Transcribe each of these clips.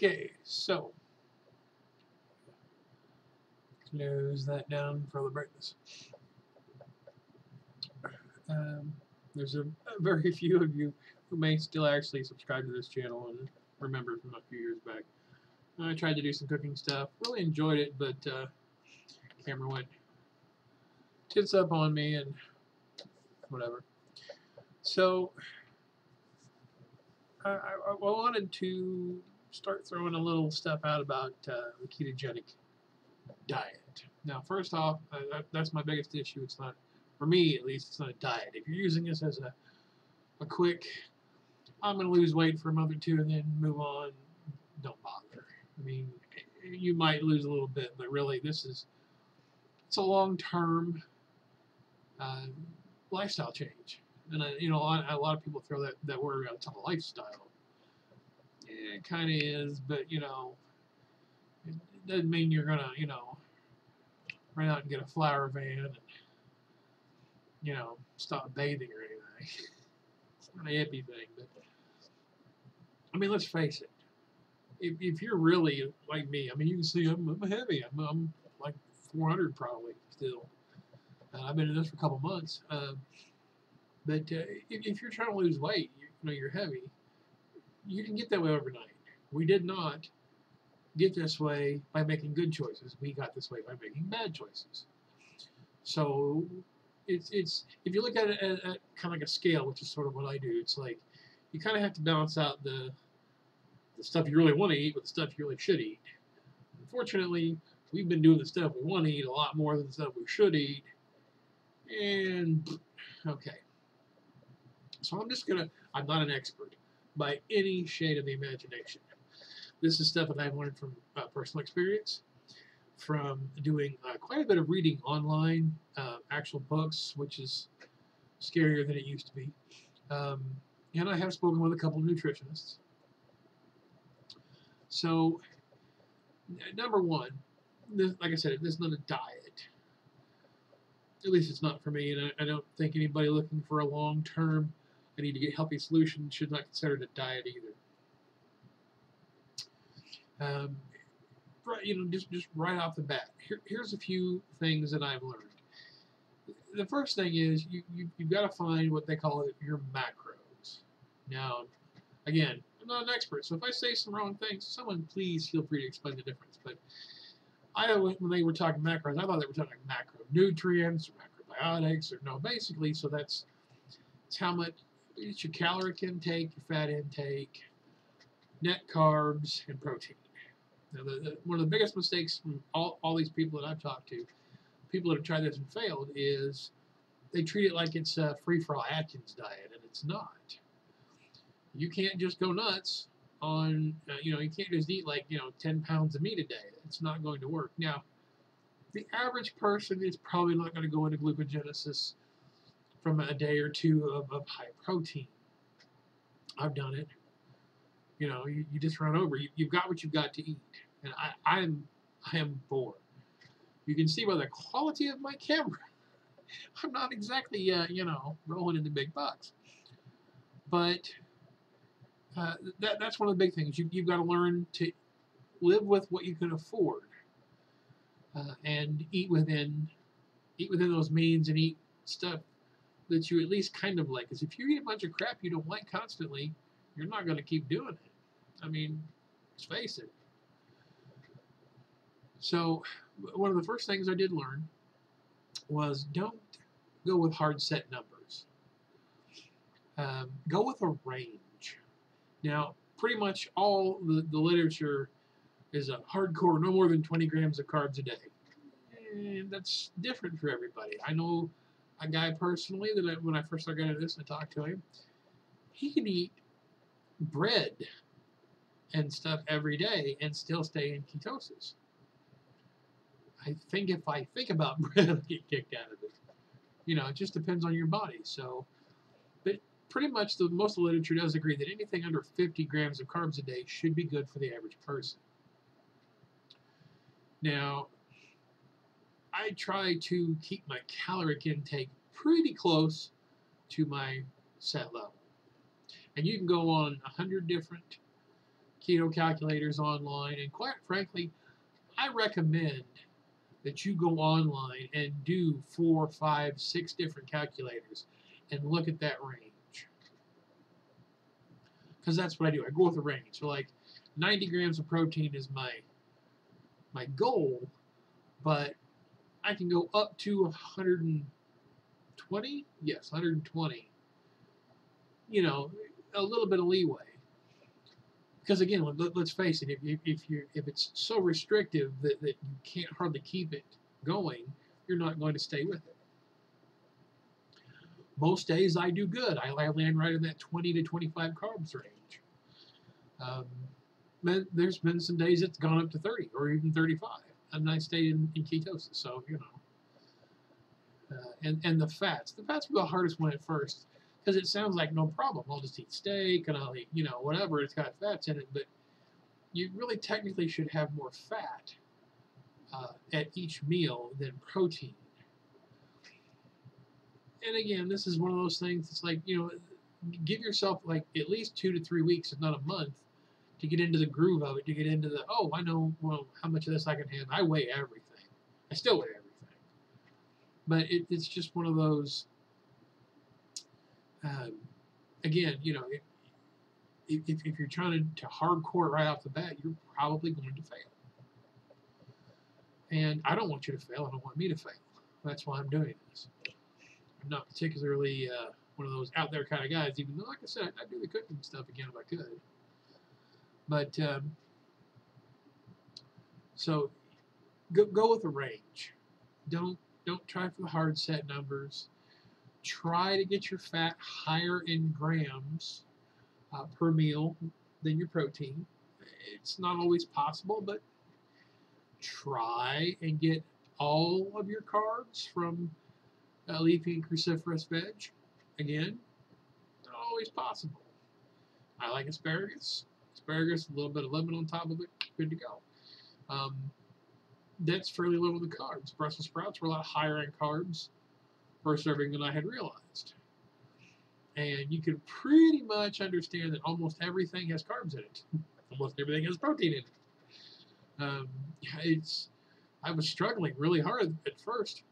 Okay, so close that down for the brightness. Um, there's a very few of you who may still actually subscribe to this channel and remember from a few years back. I tried to do some cooking stuff, really enjoyed it, but camera went tits up on me and whatever. So I wanted to start throwing a little stuff out about the ketogenic diet. Now, first off, that's my biggest issue. It's not, for me at least, it's not a diet. If you're using this as a quick, I'm going to lose weight for a month or two and then move on, don't bother. I mean, you might lose a little bit, but really it's a long-term lifestyle change. And a lot of people throw that word around, top of lifestyle. Yeah, it kind of is, but it doesn't mean you're gonna run out and get a flower van and stop bathing or anything. It's not a hippie thing, but I mean, let's face it. If you're really like me, I mean, you can see I'm heavy. I'm like 400 probably still. I've been in this for a couple months. But if you're trying to lose weight, you're heavy, you can get that way overnight. We did not get this way by making good choices. We got this way by making bad choices. So it's if you look at it at kind of like a scale, which is sort of what I do, it's like you kind of have to balance out the stuff you really want to eat with the stuff you really should eat. Unfortunately, we've been doing the stuff we want to eat a lot more than the stuff we should eat. And okay. So I'm not an expert by any shade of the imagination. This is stuff that I've learned from personal experience, from doing quite a bit of reading online, actual books, which is scarier than it used to be. And I have spoken with a couple of nutritionists. So, number one, like I said, this is not a diet. At least it's not for me, and I don't think anybody looking for a long-term, I need to get healthy solution should not consider it a diet either. Just right off the bat, here's a few things that I've learned. The first thing is you've got to find what they call your macros. Now, again, I'm not an expert, so if I say some wrong things, someone please feel free to explain the difference. But when they were talking macros, I thought they were talking macronutrients or macrobiotics, or no, basically, so it's how much. It's your caloric intake, your fat intake, net carbs, and protein. Now, one of the biggest mistakes from all these people that I've talked to, people that have tried this and failed, is they treat it like it's a free-for-all Atkins diet, and it's not. You can't just go nuts on, you can't just eat 10 pounds of meat a day. It's not going to work. Now, the average person is probably not going to go into glucogenesis from a day or two of high protein. I've done it. You just run over. You've got what you've got to eat. And I am bored. You can see by the quality of my camera, I'm not exactly, rolling in the big bucks. But that's one of the big things. You've got to learn to live with what you can afford, and eat within those means, and eat stuff that you at least kind of like. Because if you eat a bunch of crap you don't like constantly, you're not going to keep doing it. I mean, let's face it. So one of the first things I did learn was don't go with hard set numbers. Go with a range. Now, pretty much all the literature is a hardcore, no more than 20 grams of carbs a day. And that's different for everybody. I know a guy personally that when I first started getting into this and I talked to him, he can eat bread and stuff every day and still stay in ketosis. I think if I think about bread, I get kicked out of it. It just depends on your body. So, but pretty much most of the literature does agree that anything under 50 grams of carbs a day should be good for the average person. Now, I try to keep my caloric intake pretty close to my set level. And you can go on 100 different keto calculators online, and quite frankly, I recommend that you go online and do 4, 5, 6 different calculators and look at that range. Because that's what I do. I go with a range. So like 90 grams of protein is my goal, but I can go up to 120. Yes, 120. You know, a little bit of leeway. Because again, let's face it, if it's so restrictive that you can't hardly keep it going, you're not going to stay with it. Most days I do good. I land right in that 20 to 25 carbs range. There's been some days it's gone up to 30 or even 35, and I stayed in ketosis. So and the fats were the hardest one at first. Because it sounds like no problem. I'll just eat steak and I'll eat, whatever. It's got fats in it, but you really technically should have more fat at each meal than protein. And again, this is one of those things. It's like give yourself like at least 2 to 3 weeks, if not a month, to get into the groove of it. To get into the I know how much of this I can handle. I weigh everything. I still weigh everything, but it's just one of those. Again, if you're trying to hardcore it right off the bat, you're probably going to fail. And I don't want you to fail. I don't want me to fail. That's why I'm doing this. I'm not particularly one of those out there kind of guys, even though, like I said, I'd do the cooking stuff again if I could. But so go with a range. Don't try for the hard set numbers. Try to get your fat higher in grams per meal than your protein. It's not always possible, but try and get all of your carbs from leafy and cruciferous veg. Again, not always possible. I like asparagus. Asparagus, a little bit of lemon on top of it, good to go. That's fairly low in the carbs. Brussels sprouts were a lot higher in carbs per serving than I had realized. And you can pretty much understand that almost everything has carbs in it. Almost everything has protein in it. I was struggling really hard at first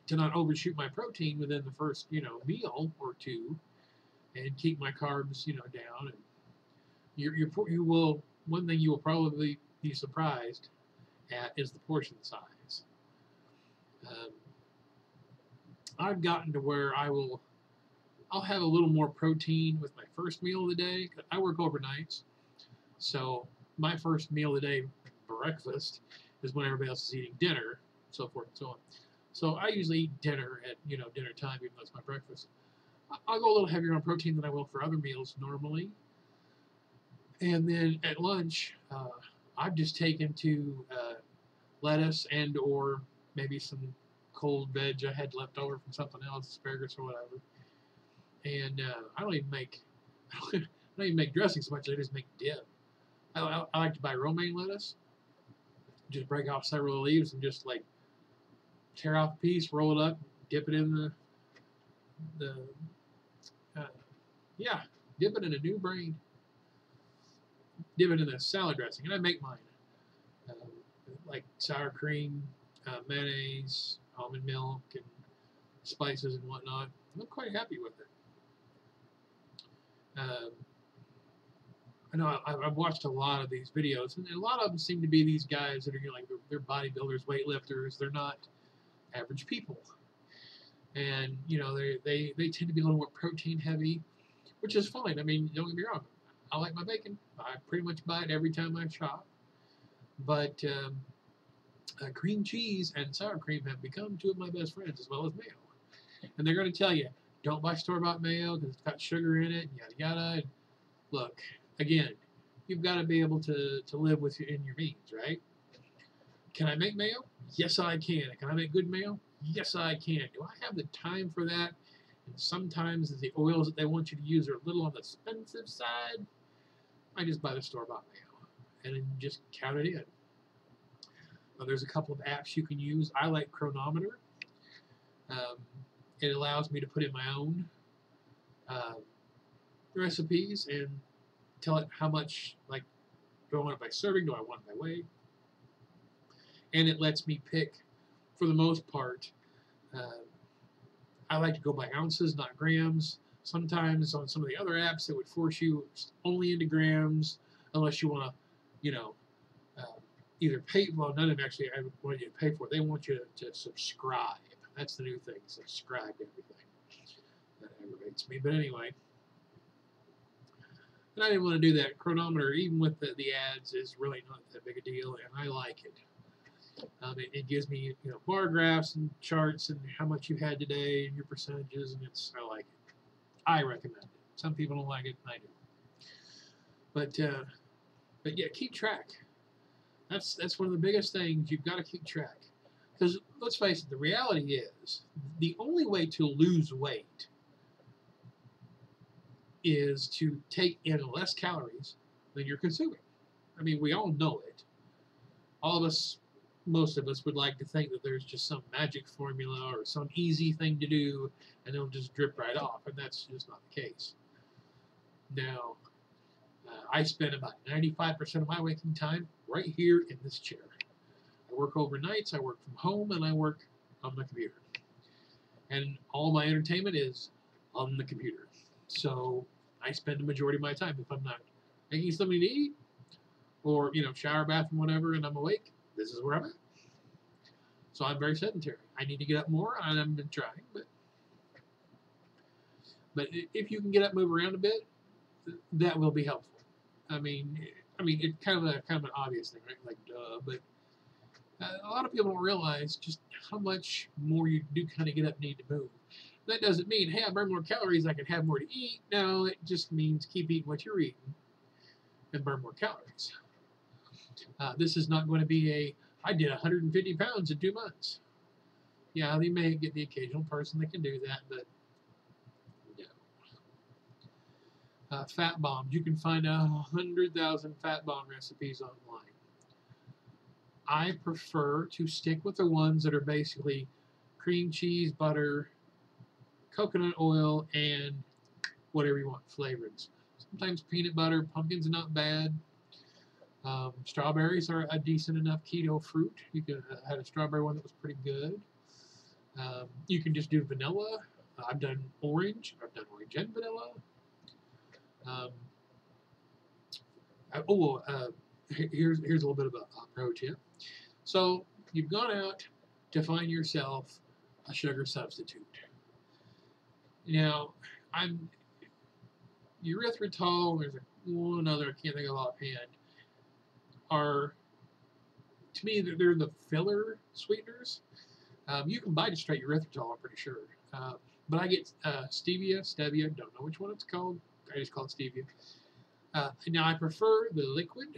to not overshoot my protein within the first, meal or two, and keep my carbs, down. And you will. One thing you will probably be surprised at is the portion size. I've gotten to where I'll have a little more protein with my first meal of the day. I work overnights, so my first meal of the day, breakfast, is when everybody else is eating dinner, so forth and so on. So I usually eat dinner at dinner time, even though it's my breakfast. I'll go a little heavier on protein than I will for other meals normally. And then at lunch, I've just taken to lettuce and or maybe some cold veg I had left over from something else, asparagus or whatever. And I don't even make dressing so much. I just make dip. I like to buy romaine lettuce. Just break off several leaves and just like tear off a piece, roll it up, dip it in dip it in a Newb brain. Dip it in the salad dressing, and I make mine like sour cream, mayonnaise, almond milk, and spices and whatnot. I'm quite happy with it. I know I've watched a lot of these videos, and a lot of them seem to be these guys that are they're bodybuilders, weightlifters. They're not average people, and they tend to be a little more protein heavy, which is fine. I mean, don't get me wrong. I like my bacon. I pretty much buy it every time I shop. But cream cheese and sour cream have become two of my best friends, as well as mayo. And they're going to tell you, don't buy store-bought mayo because it's got sugar in it, and yada yada. And look, again, you've got to be able to live within your means, right? Can I make mayo? Yes, I can. Can I make good mayo? Yes, I can. Do I have the time for that? And sometimes the oils that they want you to use are a little on the expensive side. I just buy the store-bought mayo and then just count it in. There's a couple of apps you can use. I like Chronometer. It allows me to put in my own recipes and tell it how much Do I want it by serving? Do I want it by weight? And it lets me pick, for the most part. I like to go by ounces, not grams. Sometimes on some of the other apps, it would force you only into grams, unless you want to, you know, either pay. Well, none of them actually I want you to pay for it. They want you to subscribe. That's the new thing. Subscribe to everything. That aggravates me. But anyway, and I didn't want to do that. Chronometer, even with the ads, is really not that big a deal, and I like it. It gives me, you know, bar graphs and charts and how much you had today and your percentages, and I like it. I recommend it. Some people don't like it, I do. But yeah, keep track. That's one of the biggest things. You've got to keep track, because let's face it, the reality is the only way to lose weight is to take in less calories than you're consuming. I mean, we all know it. All of us, most of us, would like to think that there's just some magic formula or some easy thing to do and it'll just drip right off, and that's just not the case. Now, I spend about 95% of my waking time right here in this chair. I work overnights, I work from home, and I work on the computer. And all my entertainment is on the computer. So I spend the majority of my time, if I'm not making something to eat or, you know, shower, bathroom, whatever, and I'm awake, this is where I'm at. So I'm very sedentary. I need to get up more, and I've been trying, but if you can get up, move around a bit, that will be helpful. I mean, it's kind of an obvious thing, right? Like, duh. But a lot of people don't realize just how much more you do kind of get up and need to move. That doesn't mean, hey, I burn more calories, I can have more to eat. No, it just means keep eating what you're eating and burn more calories. This is not going to be I did 150 pounds in 2 months. Yeah, they may get the occasional person that can do that, but no. Fat bombs. You can find 100,000 fat bomb recipes online. I prefer to stick with the ones that are basically cream cheese, butter, coconut oil, and whatever you want, flavorings. Sometimes peanut butter, pumpkins are not bad. Strawberries are a decent enough keto fruit. You could had a strawberry one that was pretty good. You can just do vanilla. I've done orange. I've done orange and vanilla. Here's a little bit of a pro tip. So you've gone out to find yourself a sugar substitute. Now, erythritol, there's one other I can't think of offhand, to me, they're the filler sweeteners. You can buy just straight erythritol, I'm pretty sure. But I get stevia, don't know which one it's called. I just call it stevia. Now, I prefer the liquid.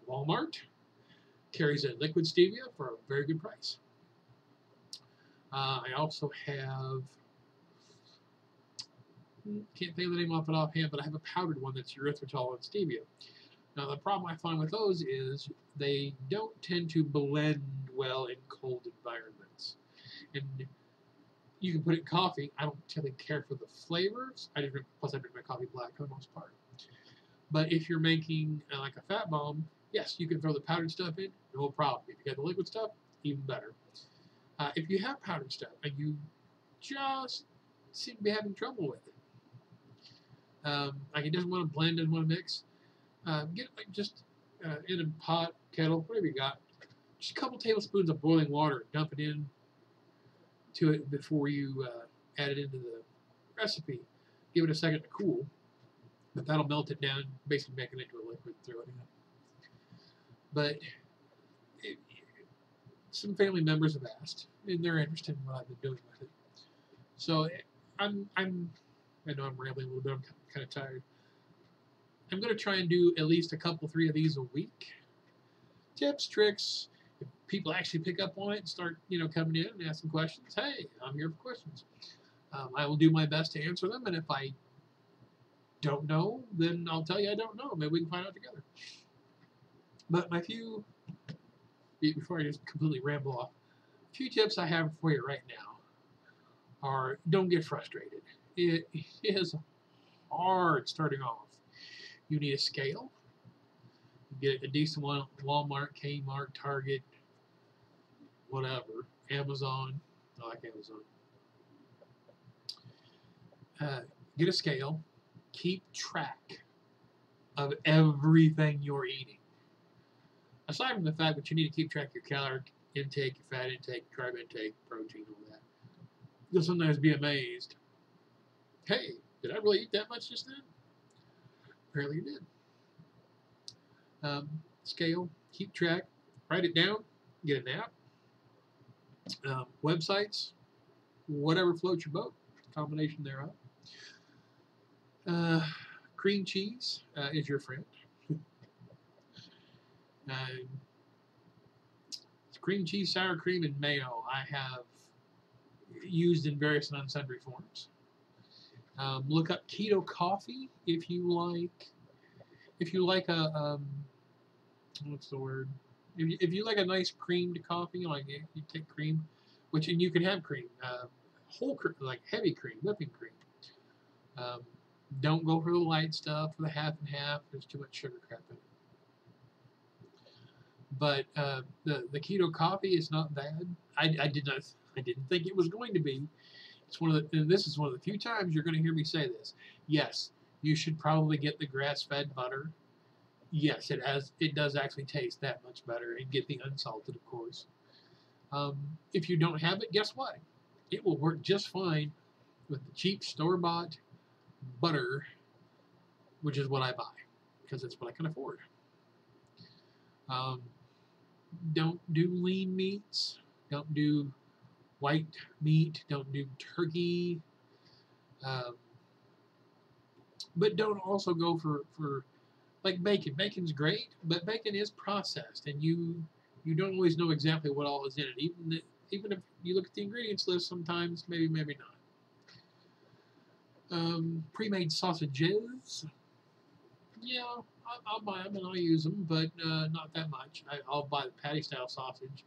Walmart carries a liquid stevia for a very good price. I also have, can't think of the name off it offhand, but I have a powdered one that's erythritol and stevia. Now, the problem I find with those is they don't tend to blend well in cold environments. And you can put it in coffee. I don't really care for the flavors. Plus, I drink my coffee black for the most part. But if you're making like a fat bomb, yes, you can throw the powdered stuff in, no problem. If you got the liquid stuff, even better. If you have powdered stuff and you just seem to be having trouble with it, like it doesn't want to blend, doesn't want to mix, get just in a pot, kettle, whatever you got, just a couple tablespoons of boiling water, dump it in to it before you add it into the recipe. Give it a second to cool, but that'll melt it down, basically make it into a liquid, throw it in. But some family members have asked, and they're interested in what I've been doing with it. So I know I'm rambling a little bit, I'm kind of tired. I'm going to try and do at least a couple, 3 of these a week. Tips, tricks. If people actually pick up on it and start, coming in and asking questions, hey, I'm here for questions. I will do my best to answer them, and if I don't know, then I'll tell you I don't know. Maybe we can find out together. But before I just completely ramble off, a few tips I have for you right now are don't get frustrated. It is hard starting off. You need a scale. Get a decent one at Walmart, Kmart, Target, whatever. Amazon. I like Amazon. Get a scale. Keep track of everything you're eating. Aside from the fact that you need to keep track of your calorie intake, your fat intake, carb intake, protein, all that. You'll sometimes be amazed. Hey, did I really eat that much just then? Apparently you did. Scale, keep track, write it down, get an app. Websites, whatever floats your boat, combination thereof. Cream cheese is your friend. Cream cheese, sour cream, and mayo I have used in various and sundry forms. Look up Keto coffee if you like. If you like a what's the word? If you like a nice creamed coffee, like you take cream, which and you can have cream, whole cream, like heavy cream, whipping cream. Don't go for the light stuff, for the half and half. There's too much sugar crap in it. But the keto coffee is not bad. I didn't think it was going to be. It's this is one of the few times you're going to hear me say this. Yes, you should probably get the grass-fed butter. Yes, it does actually taste that much better, and get the unsalted, of course. If you don't have it, guess what? It will work just fine with the cheap store-bought butter, which is what I buy because it's what I can afford. Don't do lean meats. Don't do white meat. Don't do turkey. But don't also go for like bacon. Bacon's great, but bacon is processed, and you don't always know exactly what all is in it. Even if you look at the ingredients list, sometimes maybe not. Pre-made sausages. Yeah, I'll buy them and I'll use them, but not that much. I'll buy the patty style sausage,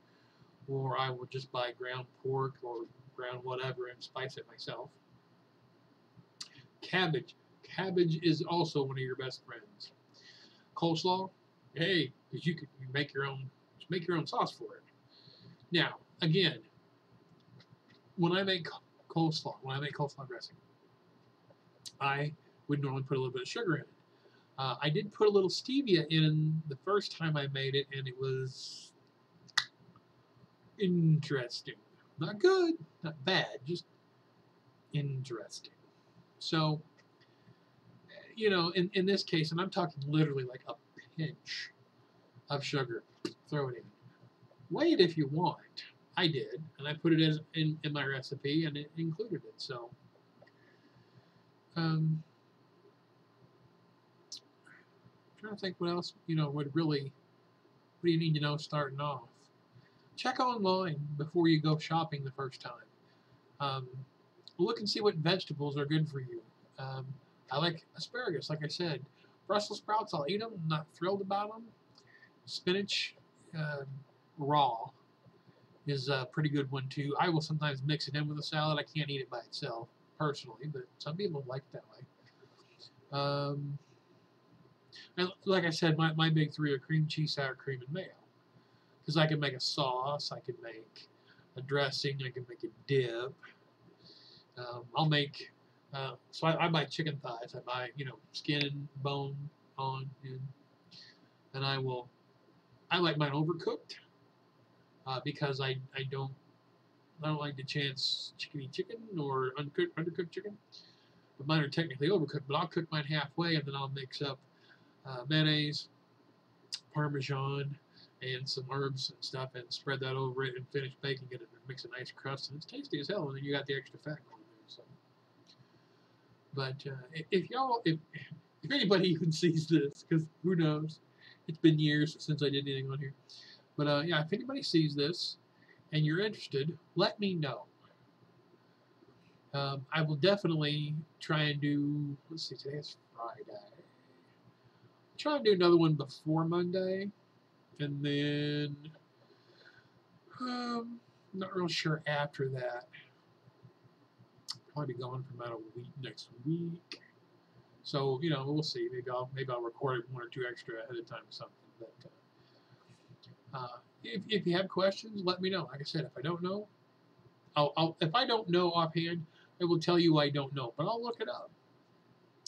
or I will just buy ground pork or ground whatever and spice it myself. Cabbage. Cabbage is also one of your best friends. Coleslaw. Hey, because you make your own sauce for it. Now, again, when I make coleslaw dressing, I would normally put a little bit of sugar in it. I did put a little stevia in the first time I made it, and it was interesting. Not good, not bad, just interesting. So, in this case, and I'm talking literally like a pinch of sugar, throw it in. Weigh it if you want. I did, and I put it in my recipe, and it included it. So, trying to think what else what do you need to know starting off. Check online before you go shopping the first time. Look and see what vegetables are good for you. I like asparagus, like I said. Brussels sprouts, I'll eat them. I'm not thrilled about them. Spinach, raw, is a pretty good one too. I will sometimes mix it in with a salad. I can't eat it by itself personally, but some people like it that way. And like I said, my big three are cream cheese, sour cream, and mayo. Because I can make a sauce, I can make a dressing, I can make a dip. I'll make, so I buy chicken thighs. I buy, skin and bone on, and I like mine overcooked because I don't like the chance chickeny chicken or undercooked chicken. But mine are technically overcooked, but I'll cook mine halfway, and then I'll mix up mayonnaise, Parmesan, and some herbs and stuff, and spread that over it, and finish baking it, and mix a nice crust, and it's tasty as hell, and then you got the extra fat going there. So, but if anybody even sees this, because who knows, it's been years since I did anything on here. But yeah, if anybody sees this and you're interested, let me know. I will definitely try and do. Let's see, today is Friday. Try and do another one before Monday, and then not real sure after that. Probably be gone for about a week next week. So we'll see. Maybe I'll record it one or two extra ahead of time or something. But if you have questions, let me know. Like I said, if I don't know, if I don't know offhand, I will tell you I don't know, but I'll look it up,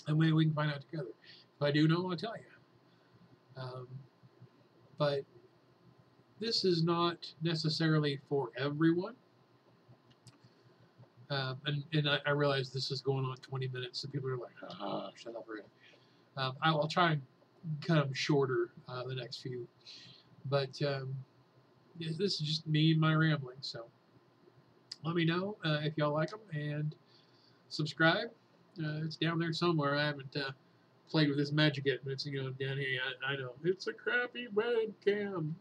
and maybe we can find out together. If I do know, I'll tell you. But this is not necessarily for everyone. And I realize this is going on 20 minutes, and people are like, shut up, Rick. I'll try and cut them shorter the next few. But this is just me and my rambling. So let me know if y'all like them, and subscribe. It's down there somewhere. I haven't played with this magic yet, but it's down here. I know it's a crappy webcam.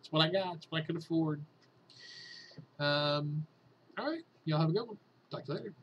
It's what I got. It's what I can afford. All right, y'all have a good one. Talk to you later.